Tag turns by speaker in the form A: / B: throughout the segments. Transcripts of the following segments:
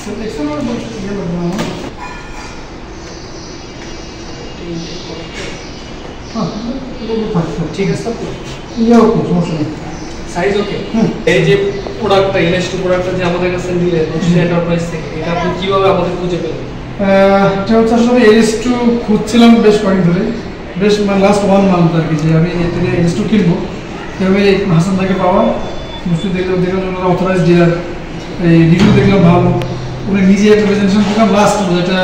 A: Selection और बहुत चीज़ें लग रहा हूँ। हाँ,
B: ठीक है सब
A: ये ओके समझ नहीं
B: সাইজ ওকে এই যে প্রোডাক্টটা ইনএস2 প্রোডাক্টটা যে আমাদের কাছে নিলেন এন্টারপ্রাইজ থেকে এটা আপনি কিভাবে আমাদের খুঁজে পেলেন
A: এটা হচ্ছে আসলে এস2 খুঁজছিলাম বেশ কয়েকদিন ধরে বেশ মানে লাস্ট 1 মান্থ আর কি যে আমি এতে এস2 কিনবো তবে হাসান ভাইকে পাওয়া মুসলিম দেখলাম ওনারা অথরাইজড ডিলার এই রিভিউ দেখলাম ভালো উনি নিজে একটা প্রেজেন্টেশন করলাম লাস্ট যেটা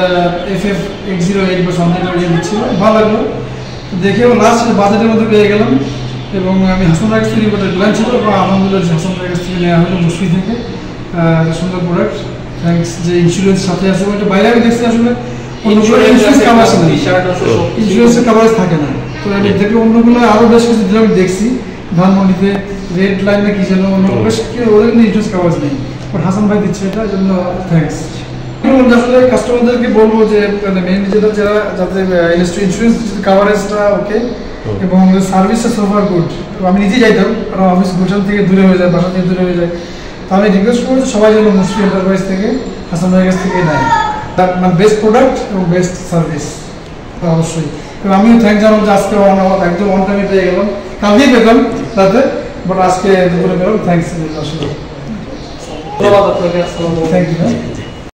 A: FF808 বা সামনে দিয়ে দিচ্ছিল ভালো লাগলো দেখেও লাস্ট বাজেটের মধ্যে পেয়ে গেলাম এবং আমি হাসান ভাইয়ের থেকে একটা প্ল্যান ছিল এবং আলহামদুলিল্লাহ হাসান ভাইয়ের কাছ থেকে নেওয়া হলো মুসফি থেকে সুন্দর প্রোডাক্ট থ্যাঙ্কস যে ইন্স্যুরেন্স সাথে আছে ওইটা বাইরে আমি দেখছি আসলে ইন্স্যুরেন্স কাভারেজ না ইন্স্যুরেন্সের কাভারেজ থাকে না তো আমি দেখলাম অন্যগুলো আরও বেশ কিছু দিলাম আমি দেখছি ধানমন্ডিতে রেড লাইন না কি যেন অন্য বেশ কি ওদের কিন্তু ইন্স্যুরেন্স কাভারেজ নেই বাট হাসান ভাই দিচ্ছে এটা জন্য থ্যাঙ্কস আসলে কাস্টমারদেরকে বলবো যে মেইনলি যেটা যাতে ইন্স্যুরেন্স কাভারেজটা ওকে এবং সার্ভিসটা সোফার গুড আমি নিজেই যাইতাম কারণ অফিস গুলশান থেকে দূরে হয়ে যায় বাসা থেকে দূরে হয়ে যায় তো আমি রিকোয়েস্ট করবো সবাই যেন মুসফি এন্টারপ্রাইজ থেকে হাসান ভাইয়ের কাছ থেকে নেয় মানে বেস্ট প্রোডাক্ট এবং বেস্ট সার্ভিস অবশ্যই এবং আমিও থ্যাংক জানাবো যে আজকে একদম অন টাইমে পেয়ে গেলাম কালকেই পেতাম তাতে বাট আজকে দুপুরে পেলাম থ্যাংকস আসলে
B: ধন্যবাদ আপনাকে আসসালামু আলাইকুম
A: থ্যাংক ইউ